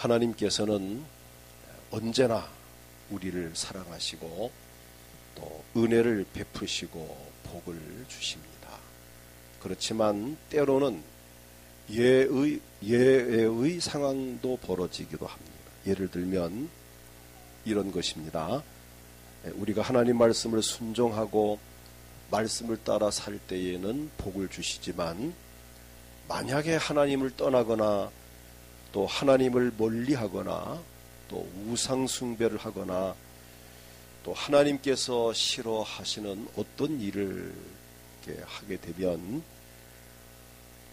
하나님께서는 언제나 우리를 사랑하시고 또 은혜를 베푸시고 복을 주십니다. 그렇지만 때로는 예외의 상황도 벌어지기도 합니다. 예를 들면 이런 것입니다. 우리가 하나님 말씀을 순종하고 말씀을 따라 살 때에는 복을 주시지만 만약에 하나님을 떠나거나 또 하나님을 멀리하거나 또 우상 숭배를 하거나 또 하나님께서 싫어하시는 어떤 일을 이렇게 하게 되면,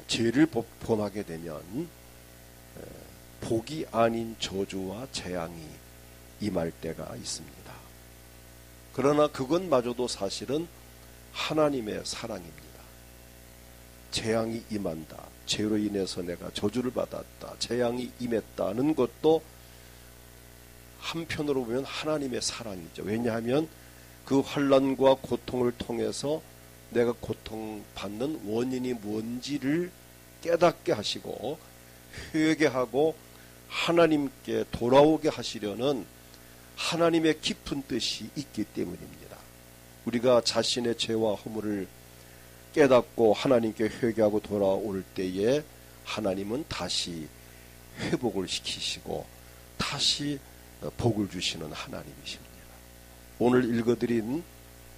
죄를 범하게 되면 복이 아닌 저주와 재앙이 임할 때가 있습니다. 그러나 그것마저도 사실은 하나님의 사랑입니다. 재앙이 임한다, 죄로 인해서 내가 저주를 받았다, 재앙이 임했다는 것도 한편으로 보면 하나님의 사랑이죠. 왜냐하면 그 환난과 고통을 통해서 내가 고통받는 원인이 뭔지를 깨닫게 하시고 회개하고 하나님께 돌아오게 하시려는 하나님의 깊은 뜻이 있기 때문입니다. 우리가 자신의 죄와 허물을 깨닫고 하나님께 회개하고 돌아올 때에 하나님은 다시 회복을 시키시고 다시 복을 주시는 하나님이십니다. 오늘 읽어드린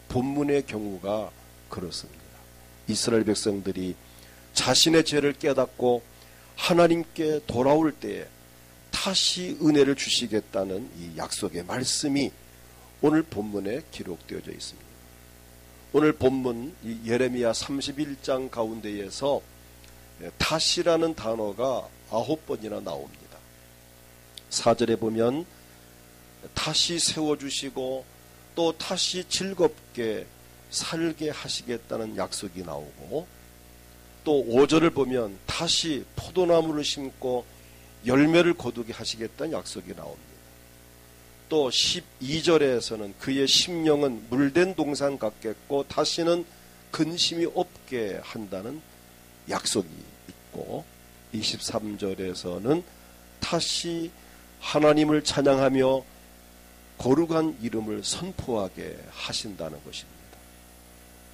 본문의 경우가 그렇습니다. 이스라엘 백성들이 자신의 죄를 깨닫고 하나님께 돌아올 때에 다시 은혜를 주시겠다는 이 약속의 말씀이 오늘 본문에 기록되어져 있습니다. 오늘 본문 이 예레미야 31장 가운데에서 다시라는 단어가 9번이나 나옵니다. 4절에 보면 다시 세워주시고 또 다시 즐겁게 살게 하시겠다는 약속이 나오고, 또 5절을 보면 다시 포도나무를 심고 열매를 거두게 하시겠다는 약속이 나옵니다. 또 12절에서는 그의 심령은 물된 동산 같겠고 다시는 근심이 없게 한다는 약속이 있고, 23절에서는 다시 하나님을 찬양하며 거룩한 이름을 선포하게 하신다는 것입니다.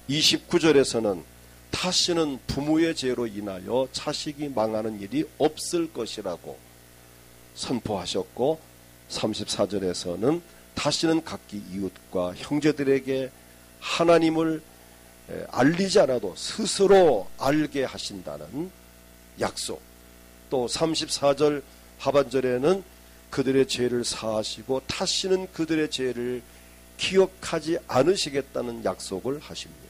29절에서는 다시는 부모의 죄로 인하여 자식이 망하는 일이 없을 것이라고 선포하셨고, 34절에서는 다시는 각기 이웃과 형제들에게 하나님을 알리지 않아도 스스로 알게 하신다는 약속, 또 34절 하반절에는 그들의 죄를 사하시고 다시는 그들의 죄를 기억하지 않으시겠다는 약속을 하십니다.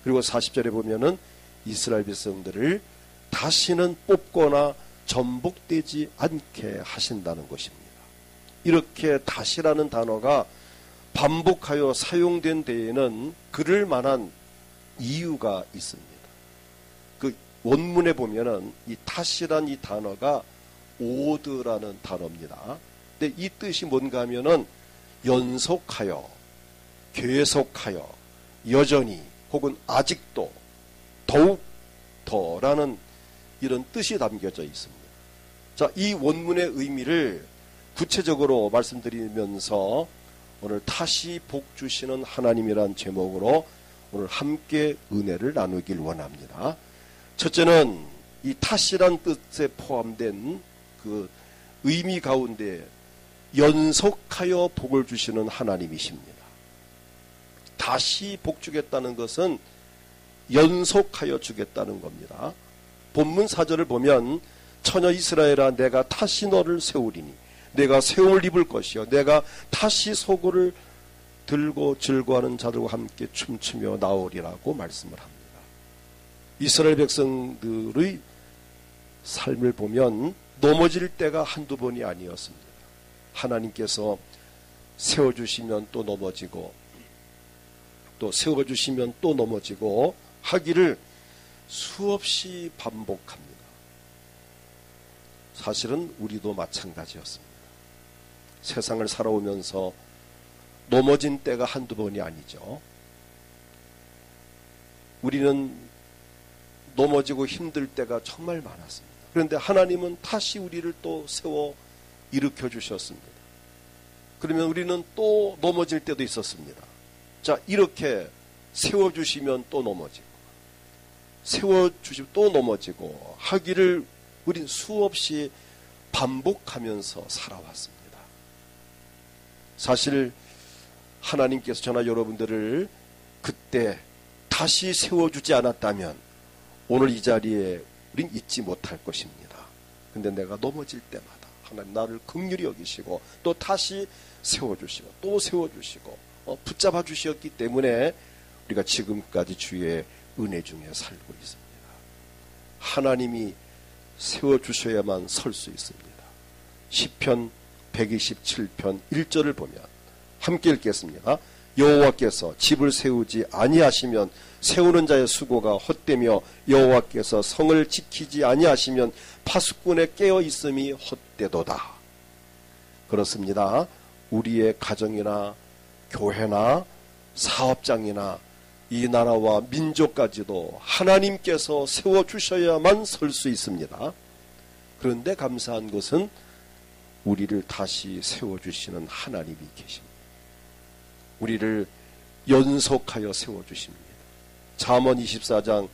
그리고 40절에 보면은 이스라엘 백성들을 다시는 뽑거나 전복되지 않게 하신다는 것입니다. 이렇게 다시라는 단어가 반복하여 사용된 데에는 그럴 만한 이유가 있습니다. 그 원문에 보면은 이 다시란 이 단어가 오드라는 단어입니다. 근데 이 뜻이 뭔가 하면은 연속하여, 계속하여, 여전히, 혹은 아직도, 더욱 더라는 이런 뜻이 담겨져 있습니다. 자, 이 원문의 의미를 구체적으로 말씀드리면서 오늘 다시 복 주시는 하나님이란 제목으로 오늘 함께 은혜를 나누길 원합니다. 첫째는 이 다시란 뜻에 포함된 그 의미 가운데 연속하여 복을 주시는 하나님이십니다. 다시 복 주겠다는 것은 연속하여 주겠다는 겁니다. 본문 4절을 보면 처녀 이스라엘아 내가 다시 너를 세우리니 내가 새 옷을 입을 것이요 내가 다시 소고를 들고 즐거워하는 자들과 함께 춤추며 나오리라고 말씀을 합니다. 이스라엘 백성들의 삶을 보면 넘어질 때가 한두 번이 아니었습니다. 하나님께서 세워주시면 또 넘어지고 또 세워주시면 또 넘어지고 하기를 수없이 반복합니다. 사실은 우리도 마찬가지였습니다. 세상을 살아오면서 넘어진 때가 한두 번이 아니죠. 우리는 넘어지고 힘들 때가 정말 많았습니다. 그런데 하나님은 다시 우리를 또 세워 일으켜 주셨습니다. 그러면 우리는 또 넘어질 때도 있었습니다. 자, 이렇게 세워주시면 또 넘어지고, 세워주시면 또 넘어지고 하기를 우린 수없이 반복하면서 살아왔습니다. 사실 하나님께서 저나 여러분들을 그때 다시 세워주지 않았다면 오늘 이 자리에 우린 있지 못할 것입니다. 근데 내가 넘어질 때마다 하나님 나를 긍휼히 여기시고 또 다시 세워주시고 또 세워주시고 붙잡아 주셨기 때문에 우리가 지금까지 주의 은혜 중에 살고 있습니다. 하나님이 세워주셔야만 설 수 있습니다. 시편 127편 1절을 보면 함께 읽겠습니다. 여호와께서 집을 세우지 아니하시면 세우는 자의 수고가 헛되며 여호와께서 성을 지키지 아니하시면 파수꾼의 깨어 있음이 헛되도다. 그렇습니다. 우리의 가정이나 교회나 사업장이나 이 나라와 민족까지도 하나님께서 세워주셔야만 설 수 있습니다. 그런데 감사한 것은 우리를 다시 세워주시는 하나님이 계십니다. 우리를 연속하여 세워주십니다. 잠언 24장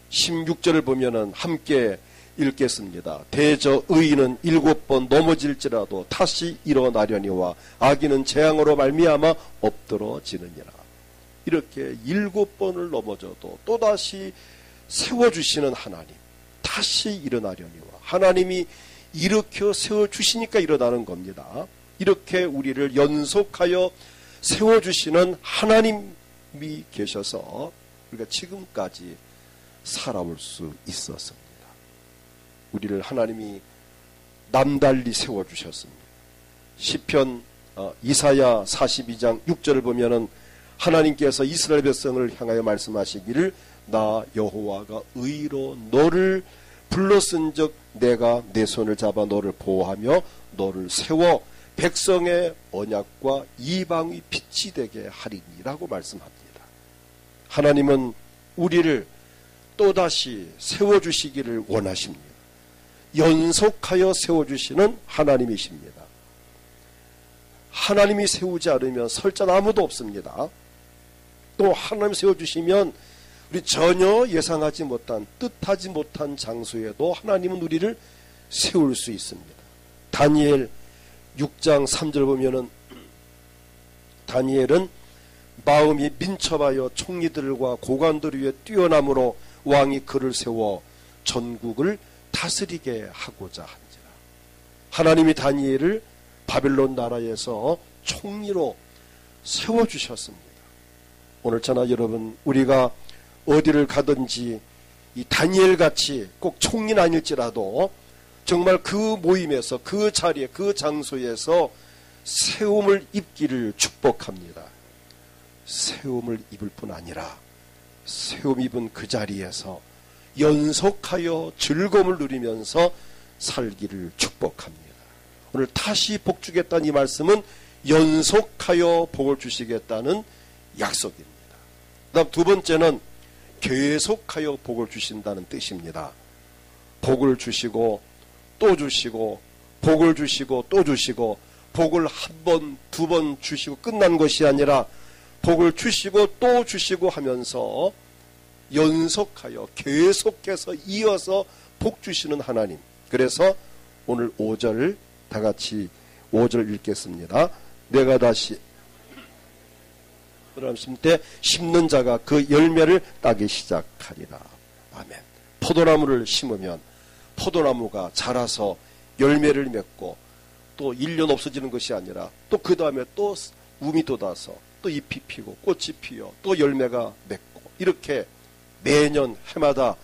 16절을 보면은 함께 읽겠습니다. 대저 의인은 7번 넘어질지라도 다시 일어나려니와 악인은 재앙으로 말미암아 엎드러지느니라. 이렇게 7번을 넘어져도 또다시 세워주시는 하나님, 다시 일어나려니와 하나님이 일으켜 세워주시니까 일어나는 겁니다. 이렇게 우리를 연속하여 세워주시는 하나님이 계셔서 우리가 지금까지 살아올 수 있었습니다. 우리를 하나님이 남달리 세워주셨습니다. 시편 이사야 42장 6절을 보면은 하나님께서 이스라엘 백성을 향하여 말씀하시기를 나 여호와가 의로 너를 불렀은즉 내가 내 손을 잡아 너를 보호하며 너를 세워 백성의 언약과 이방의 빛이 되게 하리니라고 말씀합니다. 하나님은 우리를 또다시 세워주시기를 원하십니다. 연속하여 세워주시는 하나님이십니다. 하나님이 세우지 않으면 설 자 아무도 없습니다. 또 하나님 세워주시면 우리 전혀 예상하지 못한 뜻하지 못한 장소에도 하나님은 우리를 세울 수 있습니다. 다니엘 6장 3절 보면은 다니엘은 마음이 민첩하여 총리들과 고관들 위에 뛰어남으로 왕이 그를 세워 전국을 다스리게 하고자 한지라. 하나님이 다니엘을 바벨론 나라에서 총리로 세워주셨습니다. 오늘 저나 여러분 우리가 어디를 가든지 이 다니엘같이 꼭 총리는 아닐지라도 정말 그 모임에서 그 자리에 그 장소에서 세움을 입기를 축복합니다. 세움을 입을 뿐 아니라 세움 입은 그 자리에서 연속하여 즐거움을 누리면서 살기를 축복합니다. 오늘 다시 복 주겠다는 이 말씀은 연속하여 복을 주시겠다는 약속입니다. 그다음 두 번째는 계속하여 복을 주신다는 뜻입니다. 복을 주시고 또 주시고 복을 주시고 또 주시고 복을 한 번, 두 번 주시고 끝난 것이 아니라 복을 주시고 또 주시고 하면서 연속하여 계속해서 이어서 복 주시는 하나님. 그래서 오늘 5절 다 같이 5절 읽겠습니다. 내가 다시 그러면 때 심는 자가 그 열매를 따기 시작하리라. 아멘. 포도나무를 심으면 포도나무가 자라서 열매를 맺고 또 1년 없어지는 것이 아니라 또 그 다음에 또 움이 돋아서 또 잎이 피고 꽃이 피어 또 열매가 맺고 이렇게 매년 해마다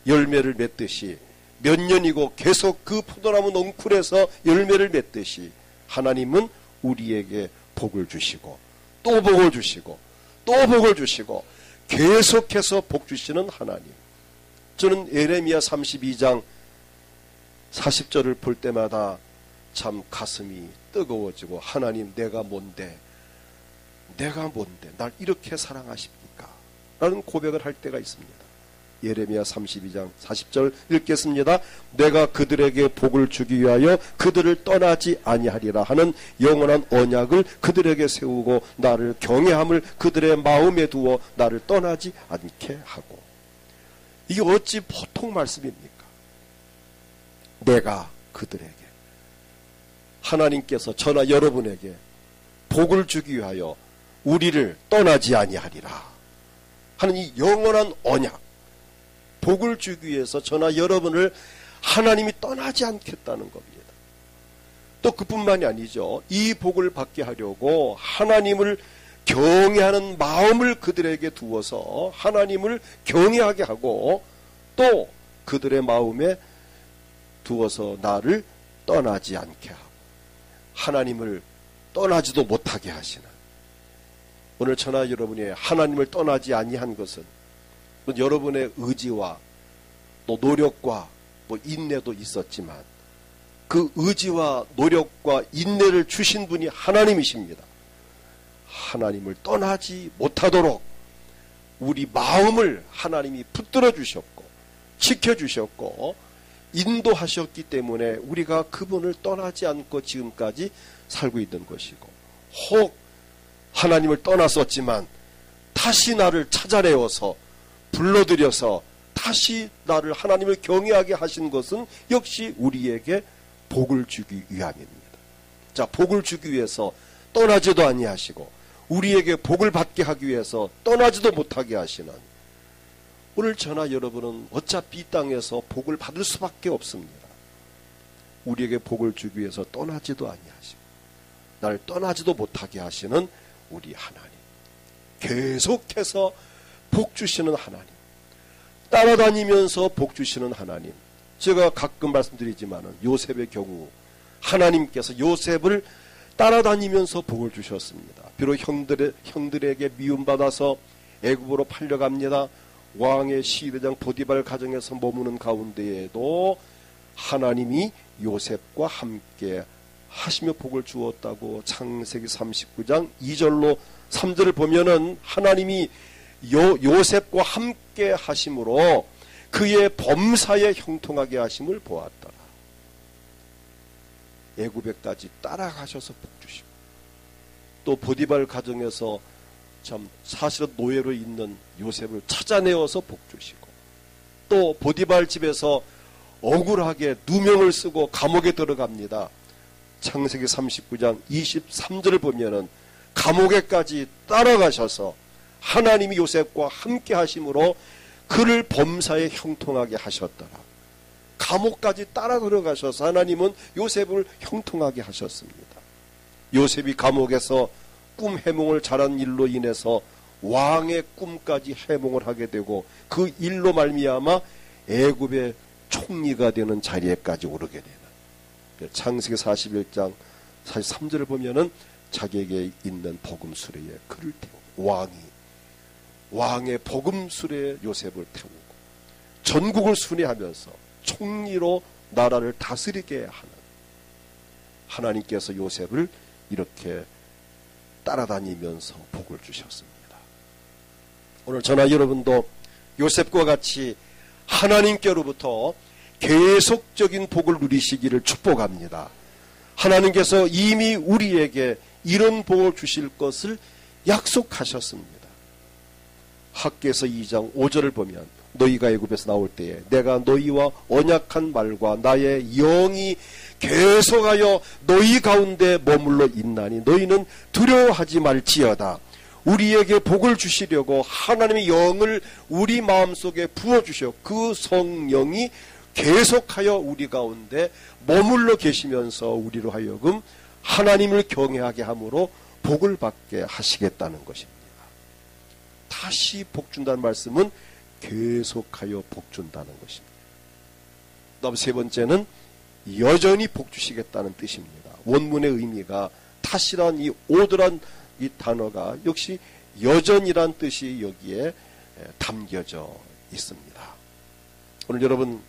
열매를 맺듯이 몇 년이고 계속 그 포도나무 넝쿨에서 열매를 맺듯이 하나님은 우리에게 복을 주시고 또 복을 주시고 또 복을 주시고 계속해서 복 주시는 하나님. 저는 예레미야 32장 40절을 볼 때마다 참 가슴이 뜨거워지고 하나님 내가 뭔데 날 이렇게 사랑하십니까? 라는 고백을 할 때가 있습니다. 예레미야 32장 40절 읽겠습니다. 내가 그들에게 복을 주기 위하여 그들을 떠나지 아니하리라 하는 영원한 언약을 그들에게 세우고 나를 경외함을 그들의 마음에 두어 나를 떠나지 않게 하고. 이게 어찌 보통 말씀입니까? 내가 그들에게, 하나님께서 저나 여러분에게 복을 주기 위하여 우리를 떠나지 아니하리라 하는 이 영원한 언약, 복을 주기 위해서 저나 여러분을 하나님이 떠나지 않겠다는 겁니다. 또 그뿐만이 아니죠. 이 복을 받게 하려고 하나님을 경외하는 마음을 그들에게 두어서 하나님을 경외하게 하고, 또 그들의 마음에 두어서 나를 떠나지 않게 하고 하나님을 떠나지도 못하게 하시는, 오늘 저나 여러분이 하나님을 떠나지 아니한 것은 여러분의 의지와 또 노력과 뭐 인내도 있었지만 그 의지와 노력과 인내를 주신 분이 하나님이십니다. 하나님을 떠나지 못하도록 우리 마음을 하나님이 붙들어 주셨고 지켜주셨고 인도하셨기 때문에 우리가 그분을 떠나지 않고 지금까지 살고 있는 것이고, 혹 하나님을 떠났었지만 다시 나를 찾아내어서 불러들여서 다시 나를 하나님을 경외하게 하신 것은 역시 우리에게 복을 주기 위함입니다. 자, 복을 주기 위해서 떠나지도 아니하시고 우리에게 복을 받게 하기 위해서 떠나지도 못하게 하시는, 오늘 저나 여러분은 어차피 이 땅에서 복을 받을 수밖에 없습니다. 우리에게 복을 주기 위해서 떠나지도 아니하시고 나를 떠나지도 못하게 하시는 우리 하나님, 계속해서 복 주시는 하나님, 따라다니면서 복 주시는 하나님. 제가 가끔 말씀드리지만 요셉의 경우 하나님께서 요셉을 따라다니면서 복을 주셨습니다. 비록 형들에게 미움받아서 애굽으로 팔려갑니다. 왕의 시대장 보디발 가정에서 머무는 가운데에도 하나님이 요셉과 함께 하시며 복을 주었다고 창세기 39장 2절로 3절을 보면은 하나님이 요셉과 함께 하심으로 그의 범사에 형통하게 하심을 보았더라. 애굽에까지 따라가셔서 복 주시고, 또 보디발 가정에서 참 사실은 노예로 있는 요셉을 찾아내어서 복 주시고, 또 보디발 집에서 억울하게 누명을 쓰고 감옥에 들어갑니다. 창세기 39장 23절을 보면은 감옥에까지 따라가셔서 하나님이 요셉과 함께 하심으로 그를 범사에 형통하게 하셨더라. 감옥까지 따라 들어가셔서 하나님은 요셉을 형통하게 하셨습니다. 요셉이 감옥에서 꿈 해몽을 잘한 일로 인해서 왕의 꿈까지 해몽을 하게 되고 그 일로 말미암아 애굽의 총리가 되는 자리에까지 오르게 되는, 창세기 41장 43절을 보면은 자기에게 있는 복음수레에 그를 태우고 왕의 복음수레에 요셉을 태우고 전국을 순회하면서 총리로 나라를 다스리게 하는 하나님께서 요셉을 이렇게 따라다니면서 복을 주셨습니다. 오늘 저나 여러분도 요셉과 같이 하나님께로부터 계속적인 복을 누리시기를 축복합니다. 하나님께서 이미 우리에게 이런 복을 주실 것을 약속하셨습니다. 학개서 2장 5절을 보면 너희가 애굽에서 나올 때에 내가 너희와 언약한 말과 나의 영이 계속하여 너희 가운데 머물러 있나니 너희는 두려워하지 말지어다. 우리에게 복을 주시려고 하나님의 영을 우리 마음속에 부어주셔 그 성령이 계속하여 우리 가운데 머물러 계시면서 우리로 하여금 하나님을 경외하게 함으로 복을 받게 하시겠다는 것입니다. 다시 복 준다는 말씀은 계속하여 복 준다는 것입니다. 다음 세 번째는 여전히 복 주시겠다는 뜻입니다. 원문의 의미가 다시란 이 오드란 이 단어가 역시 여전이란 뜻이 여기에 담겨져 있습니다. 오늘 여러분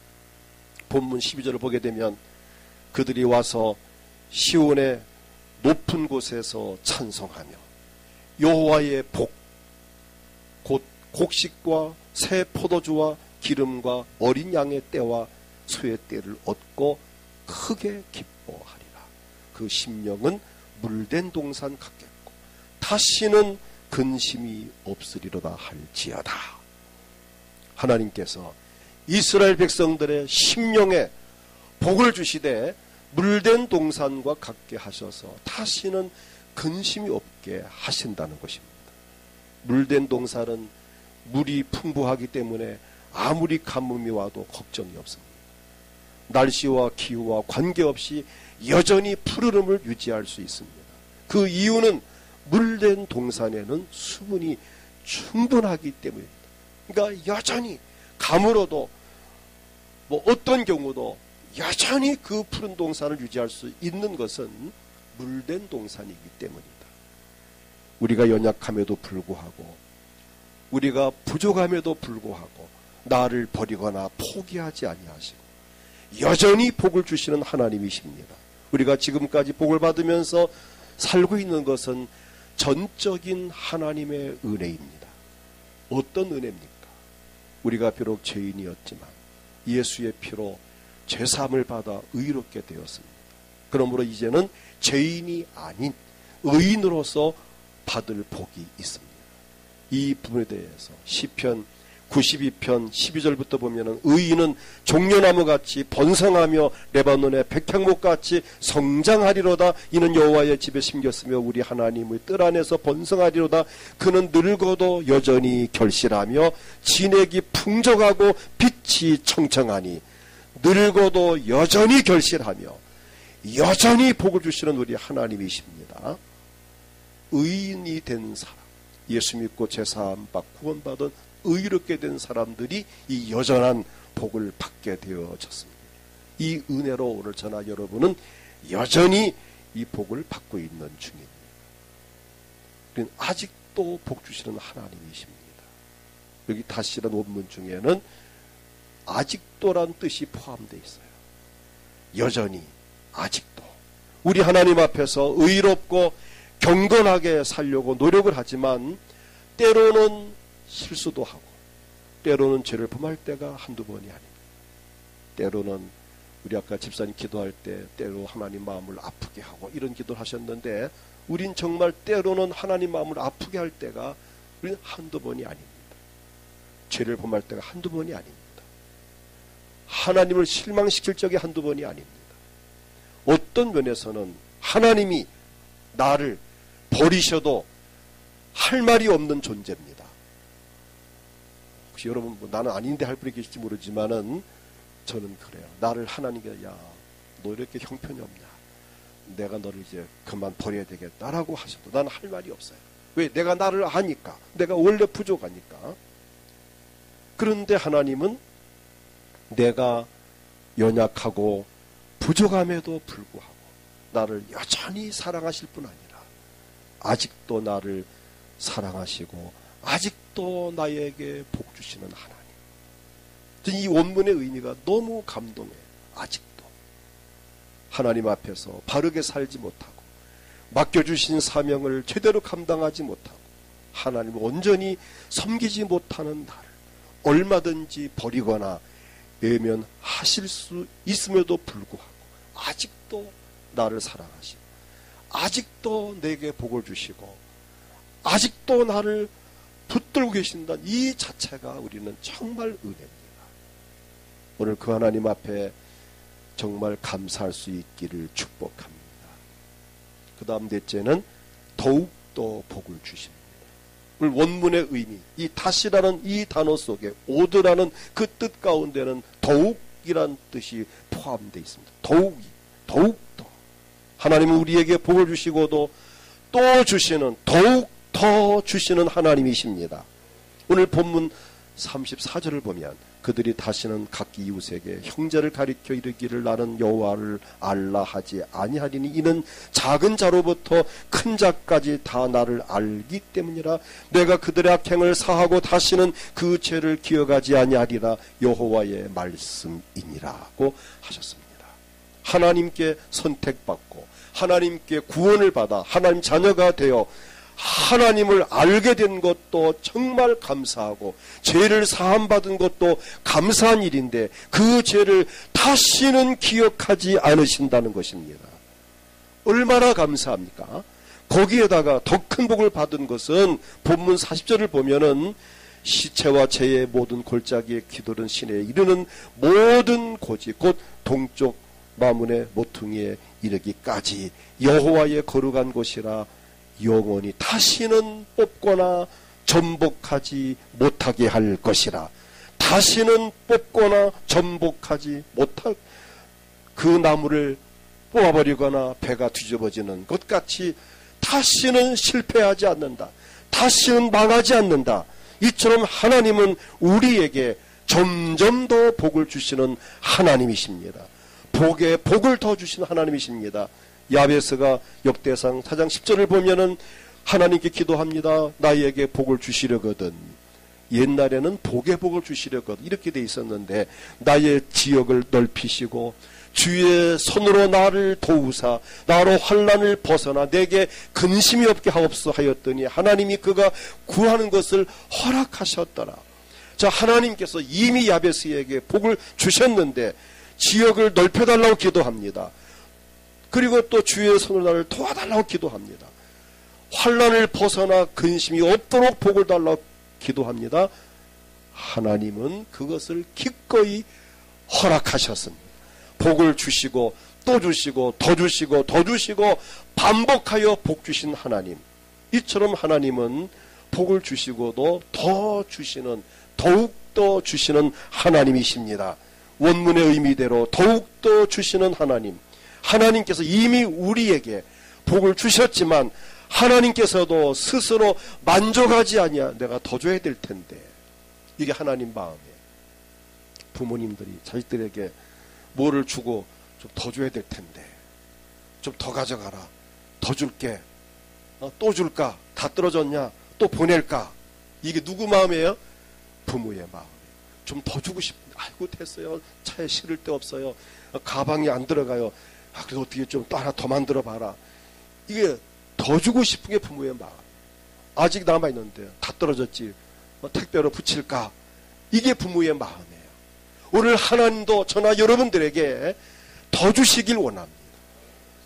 본문 12절을 보게 되면 그들이 와서 시온의 높은 곳에서 찬송하며 여호와의 복 곧 곡식과 새 포도주와 기름과 어린 양의 떼와 소의 떼를 얻고 크게 기뻐하리라. 그 심령은 물된 동산 같겠고 다시는 근심이 없으리로다 할지어다. 하나님께서 이스라엘 백성들의 심령에 복을 주시되 물된 동산과 같게 하셔서 다시는 근심이 없게 하신다는 것입니다. 물된 동산은 물이 풍부하기 때문에 아무리 가뭄이 와도 걱정이 없습니다. 날씨와 기후와 관계없이 여전히 푸르름을 유지할 수 있습니다. 그 이유는 물된 동산에는 수분이 충분하기 때문입니다. 그러니까 여전히 가물어도 어떤 경우도 여전히 그 푸른 동산을 유지할 수 있는 것은 물된 동산이기 때문입니다. 우리가 연약함에도 불구하고 우리가 부족함에도 불구하고 나를 버리거나 포기하지 아니하시고 여전히 복을 주시는 하나님이십니다. 우리가 지금까지 복을 받으면서 살고 있는 것은 전적인 하나님의 은혜입니다. 어떤 은혜입니까? 우리가 비록 죄인이었지만 예수의 피로 죄사함을 받아 의롭게 되었습니다. 그러므로 이제는 죄인이 아닌 의인으로서 받을 복이 있습니다. 이 부분에 대해서 시편 92편 12절부터 보면은 의인은 종려나무같이 번성하며 레바논의 백향목같이 성장하리로다. 이는 여호와의 집에 심겼으며 우리 하나님의 뜰 안에서 번성하리로다. 그는 늙어도 여전히 결실하며 진액이 풍족하고 빛이 청청하니 늙어도 여전히 결실하며 여전히 복을 주시는 우리 하나님이십니다. 의인이 된 사람, 예수 믿고 제사함 받고 구원받은 의롭게 된 사람들이 이 여전한 복을 받게 되어졌습니다. 이 은혜로 오늘 저나 여러분은 여전히 이 복을 받고 있는 중입니다. 아직도 복 주시는 하나님이십니다. 여기 다시란 원문 중에는 아직도란 뜻이 포함되어 있어요. 여전히, 아직도 우리 하나님 앞에서 의롭고 경건하게 살려고 노력을 하지만 때로는 실수도 하고 때로는 죄를 범할 때가 한두 번이 아닙니다. 때로는 우리 아까 집사님 기도할 때 때로 하나님 마음을 아프게 하고 이런 기도를 하셨는데 우린 정말 때로는 하나님 마음을 아프게 할 때가 우리는 한두 번이 아닙니다. 죄를 범할 때가 한두 번이 아닙니다. 하나님을 실망시킬 적이 한두 번이 아닙니다. 어떤 면에서는 하나님이 나를 버리셔도 할 말이 없는 존재입니다. 혹시 여러분 나는 아닌데 할 분이 계실지 모르지만은 저는 그래요. 나를 하나님께 야, 너 이렇게 형편이 없냐? 내가 너를 이제 그만 버려야 되겠다라고 하셔도 나는 할 말이 없어요. 왜? 내가 나를 아니까. 내가 원래 부족하니까. 그런데 하나님은 내가 연약하고 부족함에도 불구하고 나를 여전히 사랑하실 뿐 아니라 아직도 나를 사랑하시고 아직도 나에게 복 주시는 하나님. 이 원문의 의미가 너무 감동해요. 아직도 하나님 앞에서 바르게 살지 못하고 맡겨주신 사명을 제대로 감당하지 못하고 하나님을 온전히 섬기지 못하는 나를 얼마든지 버리거나 외면하실 수 있음에도 불구하고 아직도 나를 사랑하시고 아직도 내게 복을 주시고 아직도 나를 붙들고 계신다는 이 자체가 우리는 정말 은혜입니다. 오늘 그 하나님 앞에 정말 감사할 수 있기를 축복합니다. 그 다음 넷째는 더욱더 복을 주십니다. 오늘 원문의 의미, 이 다시라는 이 단어 속에 오드라는 그 뜻 가운데는 더욱이란 뜻이 포함되어 있습니다. 더욱더 하나님은 우리에게 복을 주시고도 또 주시는 더욱 더 주시는 하나님이십니다. 오늘 본문 34절을 보면 그들이 다시는 각기 이웃에게 형제를 가리켜 이르기를 나는 여호와를 알라 하지 아니하리니 이는 작은 자로부터 큰 자까지 다 나를 알기 때문이라. 내가 그들의 악행을 사하고 다시는 그 죄를 기억하지 아니하리라. 여호와의 말씀이니라고 하셨습니다. 하나님께 선택받고 하나님께 구원을 받아 하나님 자녀가 되어 하나님을 알게 된 것도 정말 감사하고 죄를 사함받은 것도 감사한 일인데 그 죄를 다시는 기억하지 않으신다는 것입니다. 얼마나 감사합니까? 거기에다가 더 큰 복을 받은 것은 본문 40절을 보면은 시체와 죄의 모든 골짜기의 기도는 시내에 이르는 모든 고지 곧 동쪽 마문의 모퉁이에 이르기까지 여호와의 거룩한 곳이라 영원히 다시는 뽑거나 전복하지 못하게 할 것이라. 다시는 뽑거나 전복하지 못할 그 나무를 뽑아버리거나 배가 뒤집어지는 것 같이 다시는 실패하지 않는다. 다시는 망하지 않는다. 이처럼 하나님은 우리에게 점점 더 복을 주시는 하나님이십니다. 복에 복을 더 주시는 하나님이십니다. 야베스가 역대상 4장 10절을 보면은 하나님께 기도합니다. 나에게 복을 주시려거든. 옛날에는 복에 복을 주시려거든 이렇게 돼 있었는데 나의 지역을 넓히시고 주의 손으로 나를 도우사 나로 환난을 벗어나 내게 근심이 없게 하옵소 하였더니 하나님이 그가 구하는 것을 허락하셨더라. 자, 하나님께서 이미 야베스에게 복을 주셨는데 지역을 넓혀달라고 기도합니다. 그리고 또 주의 손으로 나를 도와달라고 기도합니다. 환난을 벗어나 근심이 없도록 복을 달라고 기도합니다. 하나님은 그것을 기꺼이 허락하셨습니다. 복을 주시고 또 주시고 더 주시고 더 주시고 반복하여 복 주신 하나님. 이처럼 하나님은 복을 주시고도 더 주시는 더욱더 주시는 하나님이십니다. 원문의 의미대로 더욱더 주시는 하나님. 하나님께서 이미 우리에게 복을 주셨지만 하나님께서도 스스로 만족하지 아니야. 내가 더 줘야 될 텐데. 이게 하나님 마음이에요. 부모님들이 자식들에게 뭐를 주고 좀 더 줘야 될 텐데. 좀 더 가져가라. 더 줄게. 또 줄까? 다 떨어졌냐? 또 보낼까? 이게 누구 마음이에요? 부모의 마음. 좀 더 주고 싶은데. 아이고 됐어요. 차에 실을 데 없어요. 가방이 안 들어가요. 그래도 어떻게 좀 또 하나 더 만들어 봐라. 이게 더 주고 싶은 게 부모의 마음. 아직 남아있는데 다 떨어졌지. 택배로 붙일까? 이게 부모의 마음이에요. 오늘 하나님도 저나 여러분들에게 더 주시길 원합니다.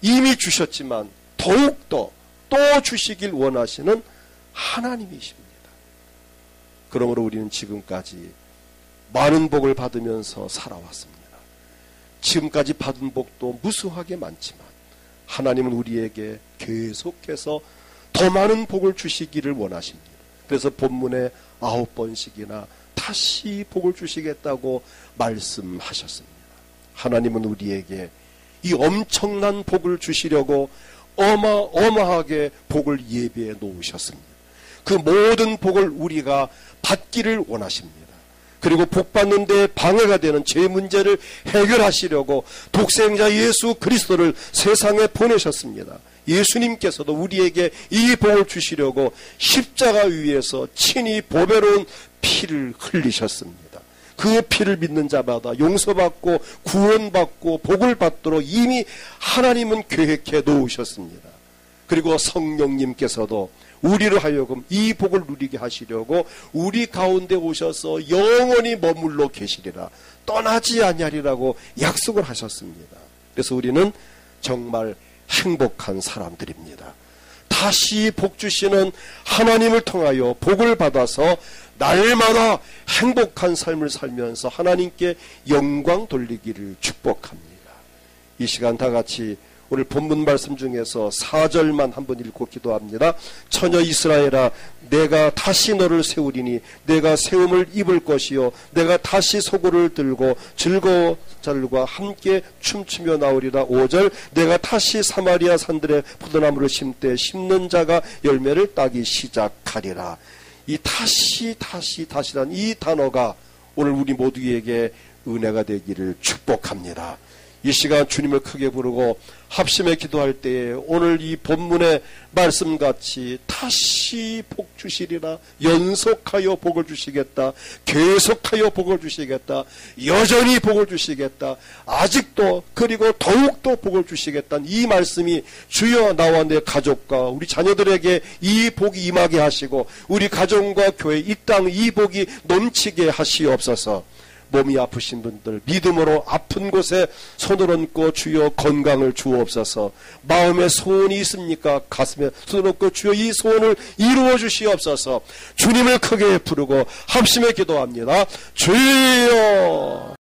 이미 주셨지만 더욱더 또 주시길 원하시는 하나님이십니다. 그러므로 우리는 지금까지 많은 복을 받으면서 살아왔습니다. 지금까지 받은 복도 무수하게 많지만 하나님은 우리에게 계속해서 더 많은 복을 주시기를 원하십니다. 그래서 본문에 9번씩이나 다시 복을 주시겠다고 말씀하셨습니다. 하나님은 우리에게 이 엄청난 복을 주시려고 어마어마하게 복을 예비해 놓으셨습니다. 그 모든 복을 우리가 받기를 원하십니다. 그리고 복 받는 데 방해가 되는 죄 문제를 해결하시려고 독생자 예수 그리스도를 세상에 보내셨습니다. 예수님께서도 우리에게 이 복을 주시려고 십자가 위에서 친히 보배로운 피를 흘리셨습니다. 그 피를 믿는 자마다 용서받고 구원받고 복을 받도록 이미 하나님은 계획해 놓으셨습니다. 그리고 성령님께서도 우리로 하여금 이 복을 누리게 하시려고 우리 가운데 오셔서 영원히 머물러 계시리라. 떠나지 아니하리라고 약속을 하셨습니다. 그래서 우리는 정말 행복한 사람들입니다. 다시 복 주시는 하나님을 통하여 복을 받아서 날마다 행복한 삶을 살면서 하나님께 영광 돌리기를 축복합니다. 이 시간 다 같이 오늘 본문 말씀 중에서 4절만 한번 읽고 기도합니다. 처녀 이스라엘아, 내가 다시 너를 세우리니 내가 세움을 입을 것이요 내가 다시 소고를 들고 즐거워 자들과 함께 춤추며 나오리라. 5절, 내가 다시 사마리아 산들의 포도나무를 심되 심는 자가 열매를 따기 시작하리라. 이 다시란 이 단어가 오늘 우리 모두에게 은혜가 되기를 축복합니다. 이 시간 주님을 크게 부르고 합심해 기도할 때에 오늘 이 본문의 말씀같이 다시 복 주시리라, 연속하여 복을 주시겠다, 계속하여 복을 주시겠다, 여전히 복을 주시겠다, 아직도 그리고 더욱더 복을 주시겠다는 이 말씀이 주여 나와 내 가족과 우리 자녀들에게 이 복이 임하게 하시고 우리 가정과 교회 이 땅 이 복이 넘치게 하시옵소서. 몸이 아프신 분들 믿음으로 아픈 곳에 손을 얹고 주여 건강을 주옵소서. 마음에 소원이 있습니까? 가슴에 손을 얹고 주여 이 소원을 이루어 주시옵소서. 주님을 크게 부르고 합심해 기도합니다. 주여.